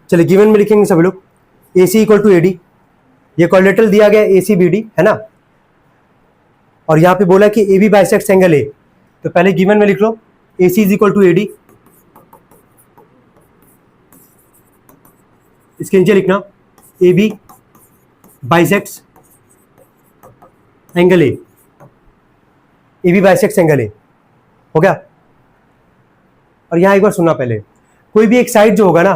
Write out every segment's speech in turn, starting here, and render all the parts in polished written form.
चलिए गिवन में लिखेंगे सभी लोग ए सी इक्वल टू ए डी, ये कोलेटरल दिया गया ए सी बी डी है ना, और यहां पे बोला कि A B bisects angle A, तो पहले गिवन में लिख लो A C is equal to A D, इसके नीचे लिखना A B bisects angle A, A B bisects angle A, हो गया। और यहां एक बार सुनना पहले, कोई भी एक साइड जो होगा ना,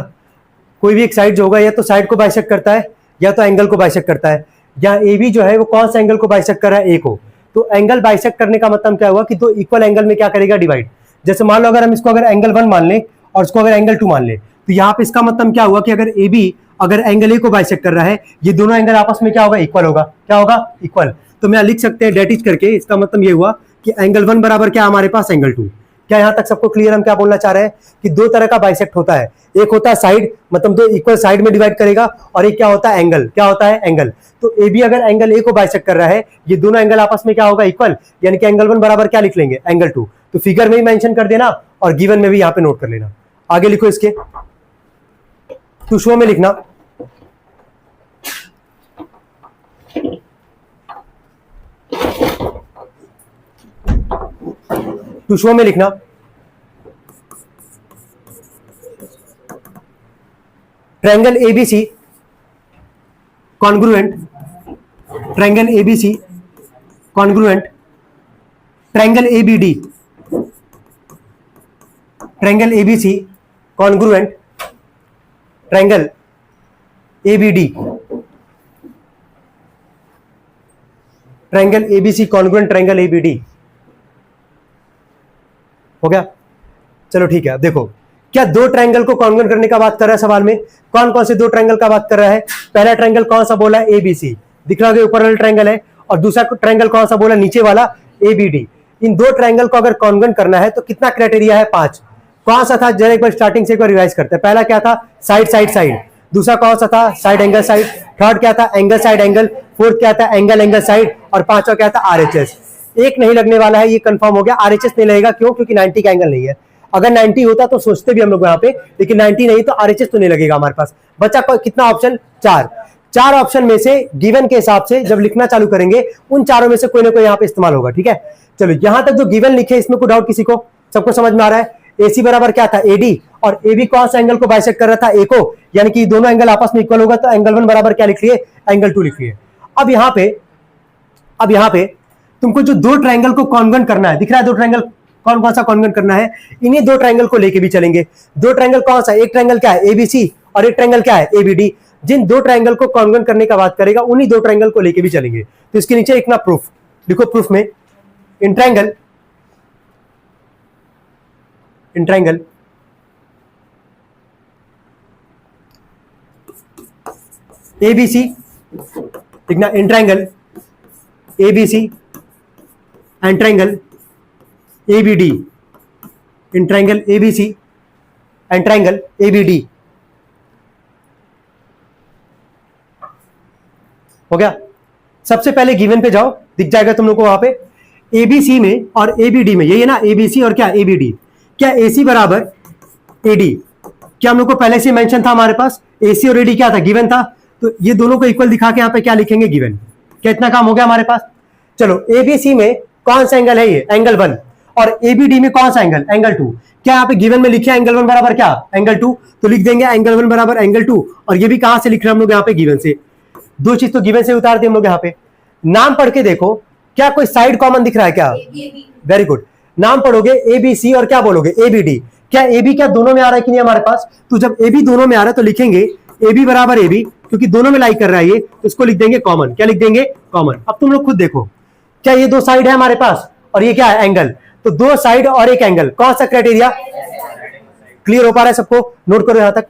कोई भी एक साइड जो होगा या तो साइड को बाइसेक्ट करता है या तो एंगल को बाइसेक्ट करता है। यहाँ ए बी जो है वो कौन सा एंगल को बाइसेक्ट कर रहा है, ए को, तो एंगल बाइसेक्ट करने का मतलब क्या हुआ कि दो इक्वल एंगल में क्या करेगा, डिवाइड। जैसे मान लो अगर हम इसको अगर एंगल 1 मान ले और इसको अगर एंगल 2 मान ले, तो यहाँ पे इसका मतलब क्या हुआ कि अगर ए बी अगर एंगल ए को बाइसेक्ट कर रहा है, ये दोनों एंगल आपस में क्या होगा, इक्वल होगा। क्या होगा, इक्वल। तो मैं लिख सकते हैं डेट इज करके, इसका मतलब ये हुआ कि एंगल 1 बराबर क्या हमारे पास, एंगल 2। क्या यहां तक सबको क्लियर? हम क्या बोलना चाह रहे हैं कि दो तरह का बाइसेक्ट होता है, एक होता है साइड, मतलब दो इक्वल साइड में डिवाइड करेगा, और एक क्या होता है, एंगल। क्या होता है, एंगल। तो ए बी अगर एंगल ए को बाइसेक्ट कर रहा है, ये दोनों एंगल आपस में क्या होगा, इक्वल, यानी कि एंगल 1 बराबर क्या लिख लेंगे, एंगल 2। तो फिगर में ही मेंशन कर देना और गिवन में भी यहां पे नोट कर लेना। आगे लिखो इसके, टू शो में लिखना टू शो में लिखना triangle ABC congruent, triangle ABC congruent triangle ABD, triangle ABC congruent triangle ABD, triangle ABC congruent triangle ABD. हो गया, चलो ठीक है। अब देखो, क्या दो ट्रायंगल को कॉन्ग्रुएंट करने का बात कर रहा है सवाल में, कौन कौन से दो ट्रायंगल का बात कर रहा है? पहला ट्रायंगल कौन सा बोला है, एबीसी, दिख रहा है ऊपर वाला ट्रायंगल है, और दूसरा ट्रायंगल कौन सा बोला, नीचे वाला, एबीडी। इन दो ट्रायंगल को अगर कॉन्ग्रुएंट करना है तो कितना क्राइटेरिया है, 5। कौन सा था, जरा एक बार स्टार्टिंग से एक बार रिवाइज करते हैं। पहला क्या था, साइड साइड साइड। दूसरा कौन सा था, साइड एंगल साइड। थर्ड क्या था, एंगल साइड एंगल। फोर्थ क्या था, एंगल एंगल साइड। और पांचवा क्या था, आरएचएस। एक नहीं लगने वाला है, ये कंफर्म हो गया। आरएचएस नहीं लगेगा, क्यों? क्योंकि 90 का एंगल नहीं है। अगर 90 होता तो सोचते भी हम लोग यहाँ पे, लेकिन 90 नहीं, तो आरएचएस तो नहीं लगेगा हमारे पास। बचा कितना ऑप्शन, 4। 4 ऑप्शन में से गिवन के हिसाब से जब लिखना चालू करेंगे, उन चारों में से कोई ना कोई यहाँ पे इस्तेमाल होगा। ठीक है, चलो यहां तक जो गिवन लिखे, इसमें कोई डाउट किसी को? सबको समझ में आ रहा है? एसी बराबर क्या था, एडी, और एबी कौन सा एंगल को बाइसेक्ट कर रहा था, ए को, यानी कि दोनों एंगल आपस में इक्वल होगा, तो एंगल 1 बराबर क्या लिख लिए, एंगल 2 लिख लिए। अब यहाँ पे तुमको जो दो ट्रायंगल को कॉन्ग्रुएंट करना है, दिख रहा है दो ट्रायंगल, कौन कौन सा कॉन्ग्रुएंट करना है, इन्हीं दो ट्रायंगल को लेके भी चलेंगे। दो ट्रायंगल कौन सा, एक ट्रायंगल क्या है, एबीसी, और एक ट्रायंगल क्या है, एबीडी। जिन दो ट्रायंगल को कॉन्ग्रुएंट करने का बात करेगा, उन्हीं दो ट्रायंगल को लेके भी चलेंगे। तो इसके नीचे लिखना प्रूफ, देखो प्रूफ में, इन ट्रायंगल एबीसी, लिखना in triangle ABC and triangle ABD, in triangle ABC and triangle ABD. हो गया। सबसे पहले गिवन पे जाओ, दिख जाएगा तुम लोग को वहां पे, एबीसी में और एबीडी में, यही है ना, एबीसी और क्या, एबीडी। क्या एसी बराबर एडी, क्या हम लोग को पहले से मेंशन था हमारे पास, एसी और एडी क्या था, गिवन था। तो ये दोनों को इक्वल दिखा के यहाँ पे क्या लिखेंगे, गिवन। क्या इतना काम हो गया हमारे पास? चलो एबीसी में कौन सा एंगल है, ये एंगल 1, और एबीडी में कौन सा एंगल, एंगल 2। क्या यहाँ पे गिवन में लिखे एंगल 1 बराबर क्या, एंगल 2, तो लिख देंगे एंगल 1 बराबर एंगल 2। और ये भी कहां से लिख रहे हैं हम लोग, यहाँ पे गिवन से। दो चीज तो गिवन से उतार दिए हम लोग। यहाँ पे नाम पढ़ के देखो, क्या कोई साइड कॉमन दिख रहा है क्या? Very good. नाम पढ़ोगे एबीसी और क्या बोलोगे, एबीडी। क्या एबी क्या दोनों में आ रहा है कि नहीं हमारे पास? तो जब एबी दोनों में आ रहा है तो लिखेंगे एबी बराबर एबी, क्योंकि दोनों में लाइक कर रहा है ये, तो इसको लिख देंगे कॉमन। क्या लिख देंगे, कॉमन। अब तुम लोग खुद देखो, क्या ये दो साइड है हमारे पास, और ये क्या है, एंगल। तो दो साइड और एक एंगल, कौन सा क्राइटेरिया? क्लियर हो पा रहा है सबको? नोट करो यहां तक।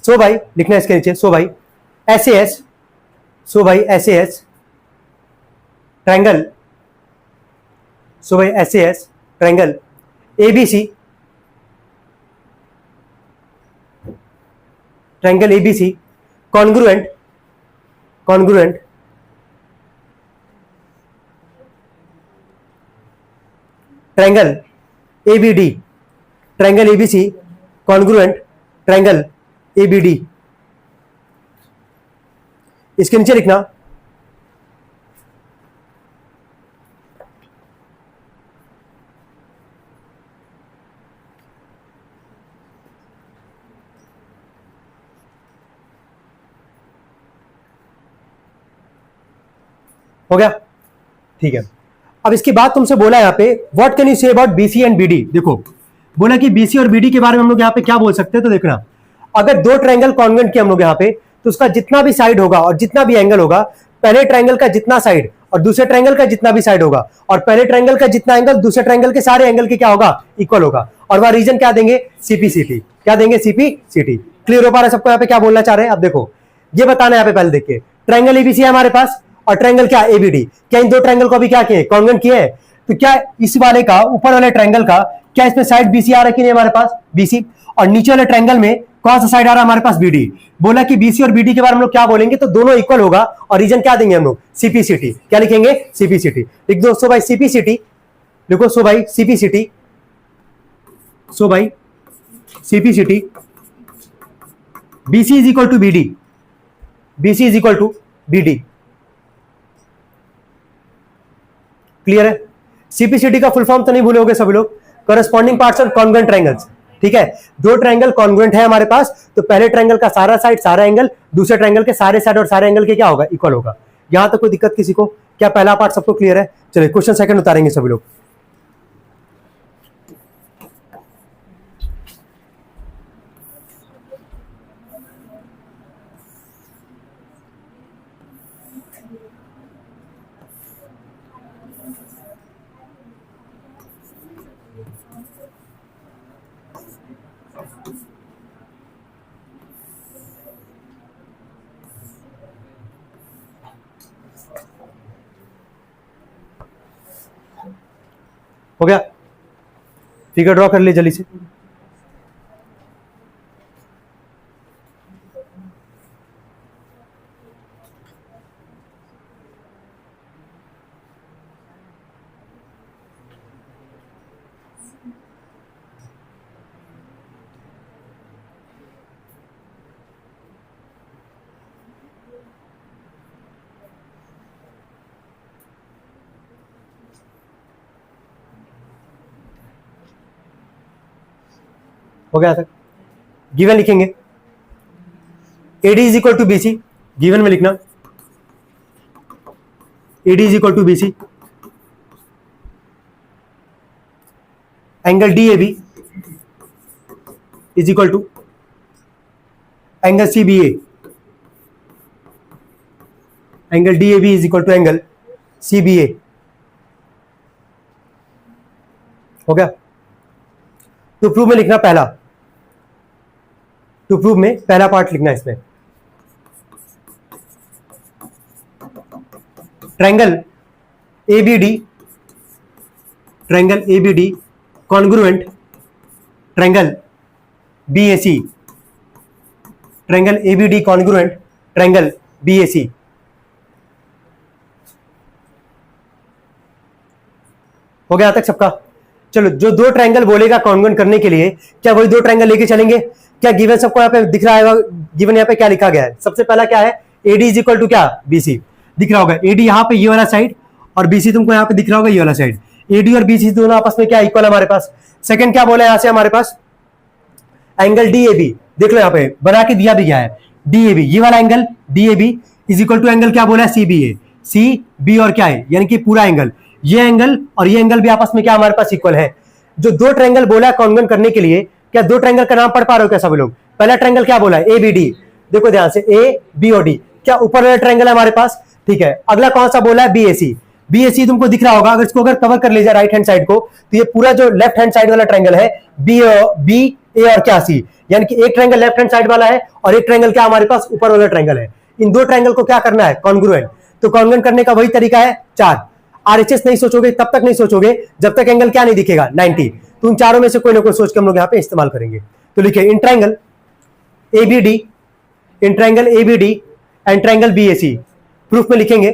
सो भाई लिखना है इसके नीचे, सो भाई SAS, सो भाई SAS ट्रायंगल, सो भाई SAS triangle ABC, triangle ABC congruent, congruent triangle ABD, triangle ABC congruent triangle ABD। इसके नीचे लिखना हो गया, ठीक है। अब इसके बाद तुमसे बोला यहाँ पे what can you say about BC and BD। देखो बोला कि BC और BD के बारे में हम लोग यहाँ पे क्या बोल सकते हैं, तो देखना अगर दो ट्रायंगल कॉन्वेंट किए हम लोग यहाँ पे, तो उसका जितना भी साइड होगा और जितना भी एंगल होगा, पहले ट्रायंगल का जितना साइड और दूसरे ट्रायंगल का जितना भी साइड होगा, और पहले ट्रायंगल का जितना एंगल दूसरे ट्रायंगल के सारे एंगल के क्या होगा, इक्वल होगा। और वह रीजन क्या देंगे, CPCT। क्या देंगे, CPCT। क्लियर हो पा रहा है सबको यहाँ पे क्या बोलना चाह रहे हैं। अब देखो ये बताना है यहाँ पे, पहले देखिए ट्रायंगल ABC है हमारे पास और ट्रायंगल क्या ABD, क्या इन दो ट्रायंगल को भी क्या किए, कॉन्वेंट किए हैं। तो क्या इस वाले का, ऊपर वाले ट्रायंगल का, क्या इसमें साइड BC आ रहा है कि नहीं हमारे पास, BC, और नीचे वाले ट्रायंगल में कौन सा साइड आ रहा है हमारे पास, BD। बोला कि BC और BD के बारे में हम लोग क्या बोलेंगे, तो दोनों इक्वल होगा, और रीजन क्या देंगे हम लोग, CPCT। क्या लिखेंगे, CPCT। लिख दो सो भाई CPCT, लिखो सो भाई CPCT, सो भाई CPCT BC is equal to BD, BC is equal to BD। Clear है। CPCT का फुल फॉर्म तो नहीं भूलोगे सभी लोग, corresponding parts of congruent triangles. ठीक है, दो ट्रायंगल कॉन्ग्रुएंट है हमारे पास, तो पहले ट्रायंगल का सारा साइड सारा एंगल दूसरे ट्रायंगल के सारे साइड और सारे एंगल के क्या होगा, इक्वल होगा। यहां तक कोई दिक्कत किसी को, क्या पहला पार्ट सबको क्लियर है। चलिए क्वेश्चन सेकंड उतारेंगे सभी लोग। हो गया, फिगर ड्रॉ कर ले जल्दी से। हो गया तक। गिवन लिखेंगे AD is equal to BC, given में लिखना AD is equal to BC, angle DAB is equal to angle CBA, angle DAB is equal to angle CBA। हो गया। टू प्रूव में लिखना पहला, टू प्रूव में पहला पार्ट लिखना इसमें, triangle ABD, triangle ABD congruent triangle BAC, triangle ABD congruent triangle BAC। हो गया तक सबका। चलो जो दो ट्रायंगल बोलेगा कॉन्ग्रुएंट करने के लिए, क्या वही दो ट्रायंगल लेके चलेंगे। क्या गिवन सबको यहाँ पे दिख रहा है, गिवन यहाँ पे क्या लिखा गया है। सबसे पहला क्या है, AD इज इक्वल टू क्या, BC दिख रहा होगा। AD यहाँ पे ये वाला साइड और BC तुमको यहाँ पे दिख रहा होगा ये वाला साइड। AD और BC दोनों आपस में क्या इक्वल है हमारे पास। सेकंड क्या बोला यहाँ से हमारे पास, एंगल DAB देख लो यहाँ पे बना के दिया भी गया है। DAB ये वाला angle DAB is equal to angle क्या बोला है, CBA। CB और क्या है, यानी कि पूरा एंगल, ये एंगल और ये एंगल भी आपस में क्या हमारे पास इक्वल है। जो दो ट्रायंगल बोला है कॉन्ग्रुएंट करने के लिए, क्या दो ट्रायंगल का नाम पढ़ पा रहे हो क्या सभी लोग। पहला ट्रायंगल क्या बोला है, ABD, देखो ध्यान से AB और D, क्या ऊपर वाला ट्रायंगल है हमारे पास। ठीक है, अगला कौन सा बोला है, BAC। BAC तुमको दिख रहा होगा, अगर इसको अगर कवर कर ले जाए राइट हैंड साइड को, तो ये पूरा जो लेफ्ट हैंड साइड वाला ट्रायंगल है BA और क्या C, यानी कि एक ट्रायंगल लेफ्ट हैंड साइड वाला है और एक ट्रायंगल क्या हमारे पास ऊपर वाला ट्रायंगल है। इन दो ट्रायंगल को क्या करना है, कॉन्ग्रुएंट। तो कॉन्ग्रुएंट करने का वही तरीका है 4। RHS नहीं सोचोगे, तब तक नहीं सोचोगे जब तक एंगल क्या नहीं दिखेगा 90। तो उन चारों में से कोई ना कोई सोच के हम लोग यहाँ पे इस्तेमाल करेंगे। तो लिखिए in triangle ABD, in triangle ABD and triangle BAC। Proof में लिखेंगे,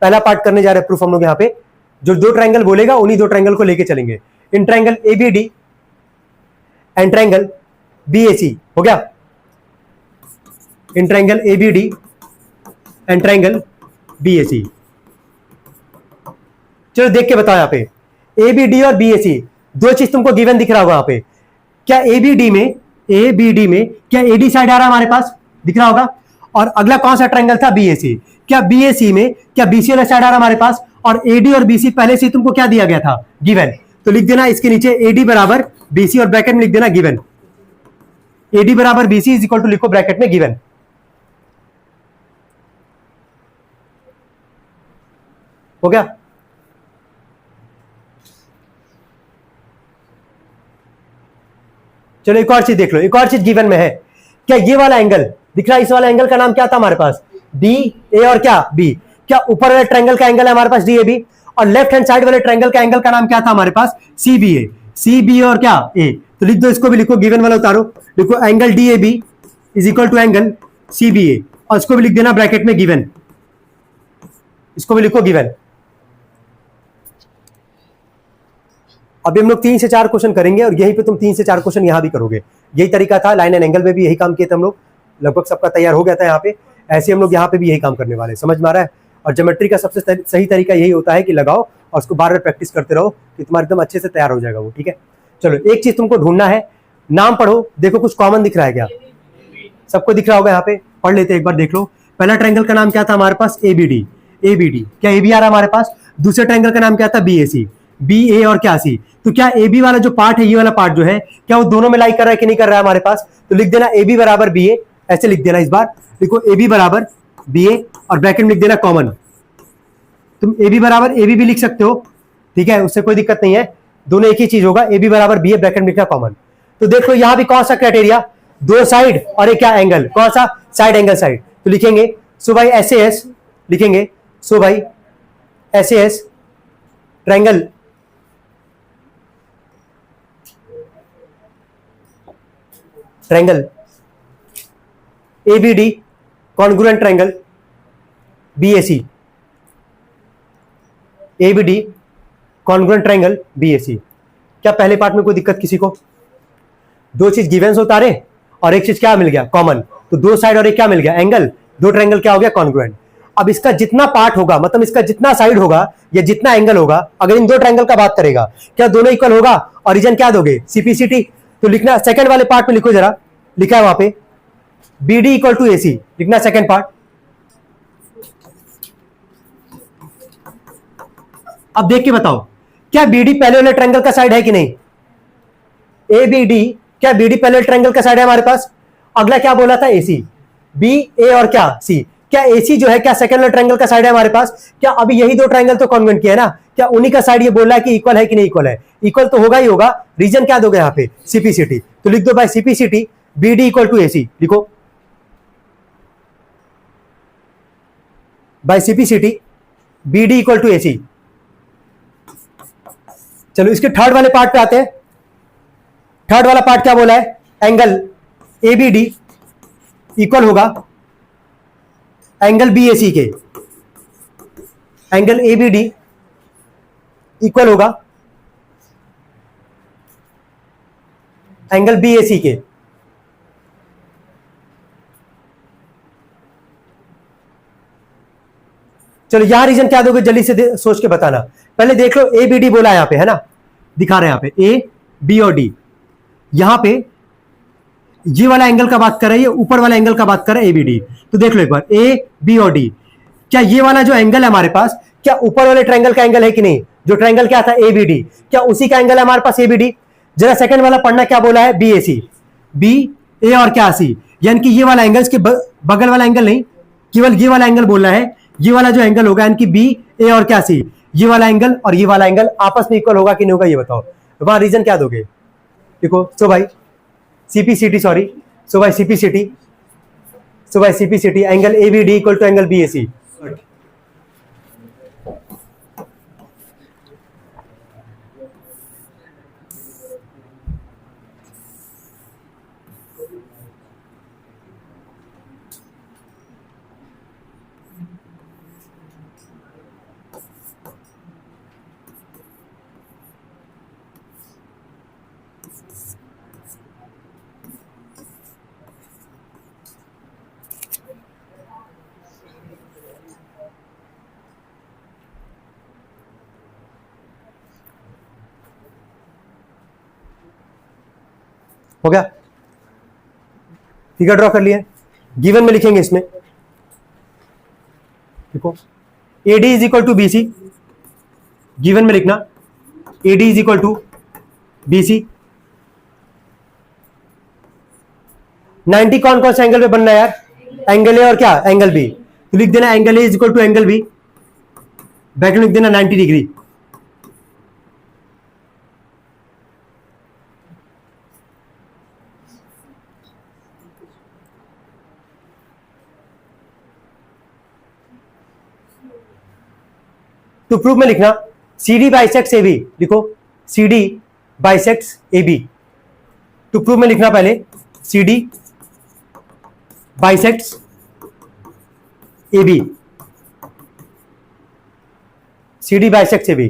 पहला पार्ट करने जा रहे हैं प्रूफ हम लोग यहाँ पे। जो दो ट्रायंगल बोलेगा उन्हीं दो ट्रायंगल को लेके चलेंगे। In triangle ABD and triangle BAC हो गया। In triangle ABD and triangle BAC। चलो देख के बताओ यहाँ पे ABD और BAC दो चीज तुमको गिवन दिख रहा होगा यहाँ पे। क्या ABD में क्या AD साइड आ रहा है हमारे पास, दिख रहा होगा। और अगला कौन सा ट्रायंगल था, BAC। क्या BAC में क्या BC वाला साइड आ रहा है हमारे पास, और AD और BC पहले से तुमको क्या दिया गया था, गिवन। तो लिख देना इसके नीचे AD बराबर BC और ब्रैकेट में लिख देना गिवन। AD बराबर BC इज इक्वल टू लिखो ब्रैकेट में गिवन। हो गया। चलो एक और चीज देख लो, एक और चीज गिवन में है। क्या ये वाला एंगल दिख रहा है, इस वाला एंगल का नाम क्या था हमारे पास, DA और क्या B। क्या ऊपर वाले ट्रायंगल का एंगल है हमारे पास DAB, और लेफ्ट हैंड साइड वाले ट्रायंगल का एंगल का नाम क्या था हमारे पास, CBA और क्या A। तो लिख दो, इसको भी लिखो, गिवन वाला उतारो, लिखो angle DAB is equal to angle CBA, और इसको भी लिख देना ब्रैकेट में गिवन, इसको भी लिखो गिवन। अभी हम लोग 3 से 4 क्वेश्चन करेंगे, और यहीं पे तुम 3 से 4 क्वेश्चन यहां भी करोगे। यही तरीका था, लाइन एंड एंगल में भी यही काम किए थे हम लोग, लगभग सबका तैयार हो गया था यहाँ पे। ऐसे हम लोग यहाँ पे भी यही काम करने वाले, समझ में आ रहा है। और ज्योमेट्री का सबसे सही तरीका यही होता है कि लगाओ और उसको बार बार प्रैक्टिस करते रहो कि तुम्हारा एकदम अच्छे से तैयार हो जाएगा वो, ठीक है। चलो एक चीज तुमको ढूंढना है, नाम पढ़ो, देखो कुछ कॉमन दिख रहा है क्या, सबको दिख रहा होगा यहाँ पे, पढ़ लेते एक बार, देख लो। पहला ट्रायंगल का नाम क्या था हमारे पास, ABD, क्या AB आ रहा है हमारे पास। दूसरे ट्रायंगल का नाम क्या था, BAC, BA और क्या C। तो क्या AB वाला जो पार्ट है, ये वाला पार्ट जो है, क्या वो दोनों में लाइक कर रहा है कि नहीं कर रहा है हमारे पास। तो लिख देना AB बराबर BA, ऐसे लिख देना, इस बार लिखो AB बराबर BA और ब्रैकेट में लिख देना कॉमन। तुम AB बराबर AB भी लिख सकते हो, ठीक है, उससे कोई दिक्कत नहीं है, दोनों एक ही चीज होगा। AB बराबर BA ब्रैकेट में लिखना कॉमन। तो देख लो यहाँ भी कौन सा क्राइटेरिया, दो साइड और एक क्या एंगल, कौन सा, साइड एंगल साइड। तो लिखेंगे सो भाई SAS, लिखेंगे सो भाई SAS triangle ABD congruent triangle BAC, ABD congruent triangle BAC। क्या पहले पार्ट में कोई दिक्कत किसी को, दो चीज गिवन से उतारे और एक चीज क्या मिल गया, कॉमन। तो दो साइड और एक क्या मिल गया, एंगल, दो ट्रायंगल क्या हो गया, कॉन्ग्रुएंट। अब इसका जितना पार्ट होगा, मतलब इसका जितना साइड होगा या जितना एंगल होगा, अगर इन दो ट्रायंगल का बात करेगा, क्या दोनों इक्वल होगा, और रीजन क्या दोगे, CPCT। तो लिखना सेकंड वाले पार्ट में, लिखो जरा, लिखा है वहां पे BD इक्वल टू AC, लिखना सेकंड पार्ट। अब देख के बताओ, क्या BD पहले वाले ट्रायंगल का साइड है कि नहीं, ABD, क्या BD पहले वाले ट्रायंगल का साइड है हमारे पास। अगला क्या बोला था, AC, BA और क्या C। क्या AC जो है क्या सेकंड वाले ट्रायंगल का साइड है हमारे पास। क्या अभी यही दो ट्रायंगल तो कॉन्ग्रुएंट किया है ना, क्या उन्हीं का साइड ये बोल रहा है कि इक्वल है कि नहीं इक्वल है, इक्वल तो होगा ही होगा। रीजन क्या दोगे यहाँ पे, CPCT। तो लिख दो by CPCT BD equal to AC, लिखो by CPCT BD equal to AC। चलो इसके थर्ड वाले पार्ट पे आते हैं। थर्ड वाला पार्ट क्या बोला है, एंगल ABD इक्वल होगा एंगल BAC के, एंगल ABD इक्वल होगा एंगल BAC के। चलो यहां रीजन क्या दोगे, जल्दी से सोच के बताना। पहले देख लो ABD बोला यहां पे, है ना, दिखा रहे हैं यहां पे A, B और D। यहां पे ये वाला एंगल का बात कर रहा है, ये ऊपर वाला एंगल का बात कर रहा है ABD। तो देख लो एक बार A, B और D, क्या ये वाला जो एंगल है हमारे पास, क्या ऊपर वाले ट्रायंगल का एंगल है कि नहीं, जो ट्रायंगल क्या था ABD, क्या उसी का एंगल है हमारे पास ABD। जरा सेकंड वाला पढ़ना, क्या बोला है, BAC, BA और क्या C, यानी कि ये वाला एंगल, इसके बगल वाला एंगल नहीं, केवल ये वाला एंगल बोलना है। ये वाला जो एंगल होगा, यानी कि BA और क्या C, ये वाला एंगल और ये वाला एंगल आपस में इक्वल होगा कि नहीं होगा, ये बताओ। वहां रीजन क्या दोगे, देखो सो भाई CPCT, सॉरी, सो भाई CPCT सो by CPCT angle ABD equal to angle BAC. हो गया, फिगर ड्रॉ कर लिया। गिवन में लिखेंगे इसमें, देखो AD is equal to BC, given में लिखना AD is equal to BC. 90 कौन कौन से एंगल पे बनना है यार? एंगल ए और क्या एंगल बी, तो लिख देना angle A is equal to angle B, bracket में लिख देना 90 डिग्री। टू प्रूव में लिखना CD बाइसेक्ट्स AB, लिखो CD bisects AB। To prove में लिखना पहले CD bisects AB, CD bisects AB।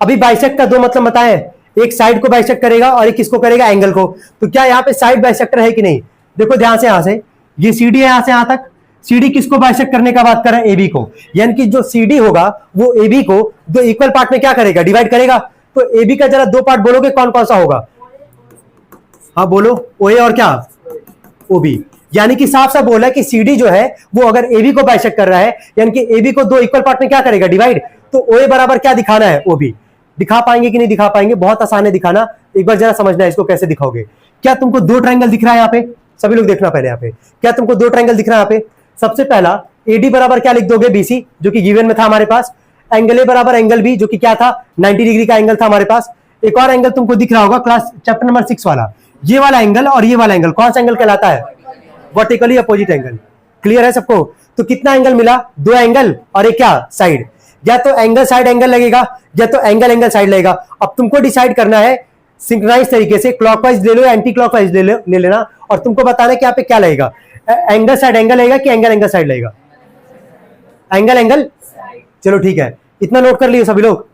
अभी बाइसेक्ट का दो मतलब बताएं, एक साइड को बाइसेक्ट करेगा और एक किसको करेगा, एंगल को। तो क्या यहाँ पे साइड बाइसेक्टर है कि नहीं? देखो ध्यान से, यहां से ये CD है, यहां से यहां तक CD किसको बाइसेक्ट करने का बात कर रहा है? AB को। यानी कि जो CD होगा वो AB को दो इक्वल पार्ट में क्या करेगा, डिवाइड करेगा। तो AB का जरा दो पार्ट बोलोगे कौन कौन सा होगा? हाँ बोलो, OA और क्या OB। यानी कि साफ साफ बोला कि CD जो है वो अगर AB को बाइसेक्ट कर रहा है, यानी कि AB को दो इक्वल पार्ट में क्या करेगा, डिवाइड। तो OA बराबर क्या दिखाना है, OB। दिखा पाएंगे कि नहीं दिखा पाएंगे? बहुत आसान है दिखाना, एक बार जरा समझना है इसको कैसे दिखाओगे। क्या तुमको दो ट्रायंगल दिख रहा है यहाँ पे? सभी लोग देखना पहले यहाँ पे, क्या तुमको दो ट्रायंगल दिख रहा है यहाँ पे? सबसे पहला AD बराबर क्या लिख दोगे, BC, जो कि गिवन में था हमारे पास। एंगल ए बराबर एंगल बी, जो कि क्या था, 90 डिग्री का एंगल था हमारे पास। एक और एंगल तुमको दिख रहा होगा क्लास चैप्टर नंबर 6 वाला, ये वाला एंगल और ये वाला एंगल कौन सा एंगल कहलाता है? Vertically opposite angle. क्लियर है सबको? तो कितना एंगल मिला? दो एंगल और एक क्या, साइड। या तो एंगल साइड एंगल लगेगा या तो एंगल एंगल साइड लगेगा। अब तुमको डिसाइड करना है सिंक्रोनाइज तरीके से, क्लॉकवाइज ले लो या एंटी क्लॉकवाइज ले लेना, और तुमको बताना कि यहाँ पे क्या लगेगा, एंगल साइड एंगल लगेगा कि एंगल एंगल साइड लगेगा? Angle angle. चलो ठीक है, इतना नोट कर लिए सभी लोग?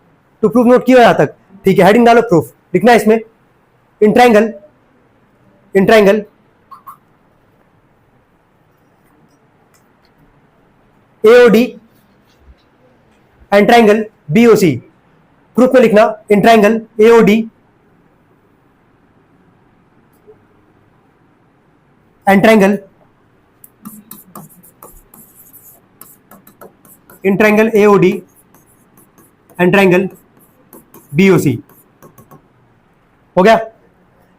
टू प्रूफ नोट किया यहां तक? ठीक है, हेडिंग डालो प्रूफ, लिखना है इसमें in triangle AOD and triangle BOC। Proof में लिखना in triangle AOD and triangle AOD and triangle BOC। हो गया?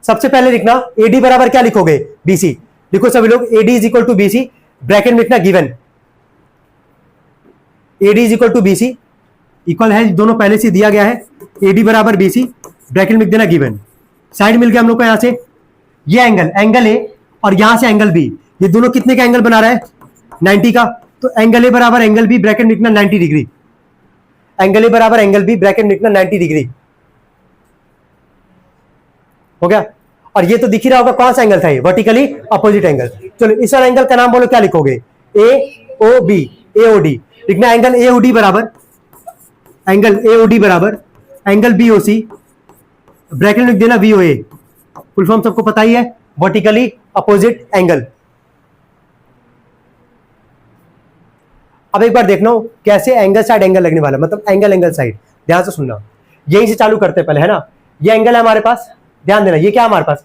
सबसे पहले लिखना AD बराबर क्या लिखोगे, BC। लिखो सभी लोग AD is equal to BC, bracket में लिखना given AD is equal to BC, इक्वल है दोनों पहले से दिया गया है, AD बराबर BC, ब्रैकेट में लिख देना गिवन। साइड मिल गया हम लोग को, यहां से ये एंगल A और यहां से एंगल B, ये दोनों कितने का एंगल बना रहा है, 90 का। तो एंगल A बराबर एंगल B, ब्रैकेट में लिखना 90 डिग्री। एंगल A बराबर एंगल B, ब्रैकेट में लिखना 90 डिग्री। हो गया? और ये तो दिख ही रहा होगा कौन सा एंगल था, ये वर्टिकली अपोजिट एंगल। चलो इस वाले एंगल का नाम बोलो, क्या लिखोगे, AOD। लिखना एंगल AOD बराबर एंगल BOC, ब्रैकेट में लिख देना VOA। फुल फॉर्म सबको पता ही है, वर्टिकली अपोजिट एंगल। अब एक बार देखना कैसे एंगल साइड एंगल लगने वाला, मतलब एंगल एंगल साइड। ध्यान से सुनना, यहीं से चालू करते हैं पहले, है ना। ये एंगल है हमारे पास, ध्यान देना, ये क्या है हमारे पास,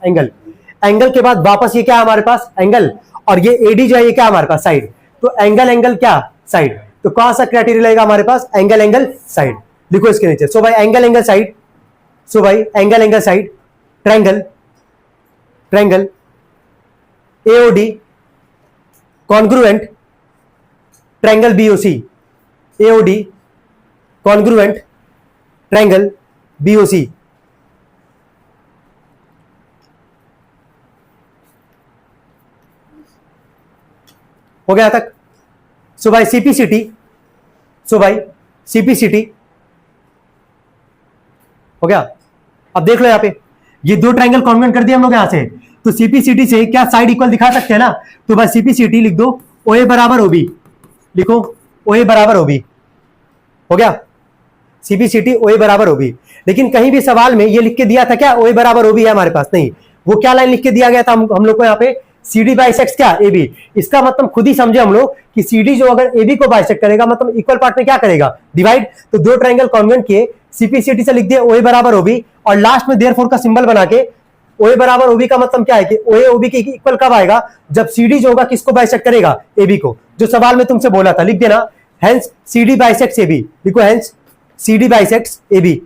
एंगल के बाद वापस ये क्या है हमारे पास, एंगल, और ये AD जो है ये क्या है हमारे पास, साइड। तो एंगल क्या, साइड। तो कौन सा क्राइटेरिया लगेगा हमारे पास, एंगल साइड। लिखो इसके नीचे, सो भाई angle side, triangle AOD congruent triangle BOC, AOD congruent triangle BOC। हो गया तक? सो भाई सीपीसीटी हो गया। अब देख लो यहां पे ये दो ट्रायंगल कॉन्वेंट कर दिया हम लोग यहां से, तो सीपीसीटी से क्या साइड इक्वल दिखा सकते हैं ना, तो भाई सीपीसीटी लिख दो ओए बराबर ओबी, लिखो ओए बराबर ओबी, हो गया सीपीसीटी ओए बराबर ओबी। लेकिन कहीं भी सवाल में ये लिख के दिया था क्या ओए बराबर ओबी है हमारे पास? नहीं, वो क्या लाइन लिख के दिया गया था हम लोग को यहाँ पे CD बाइसेक्ट क्या AB। इसका मतलब खुद ही समझे हम लोग कि CD जो अगर AB को बाइसेक्ट करेगा मतलब इक्वल पार्ट में क्या करेगा, डिवाइड। तो दो ट्रायंगल कॉन्वेंट किए, सीपीसीटी से लिख दिया ओए बराबर ओबी और लास्ट में देयरफॉर का सिंबल बना के ओए बराबर ओबी का मतलब क्या है कि ओए ओबी के इक्वल कब आएगा, जब CD जो होगा किसको बाइसेक्ट करेगा, AB को, जो सवाल में तुमसे बोला था। लिख देना हेंस CD बाइसेक्ट्स AB, लिखो हेंस CD बाइसेक्ट्स AB।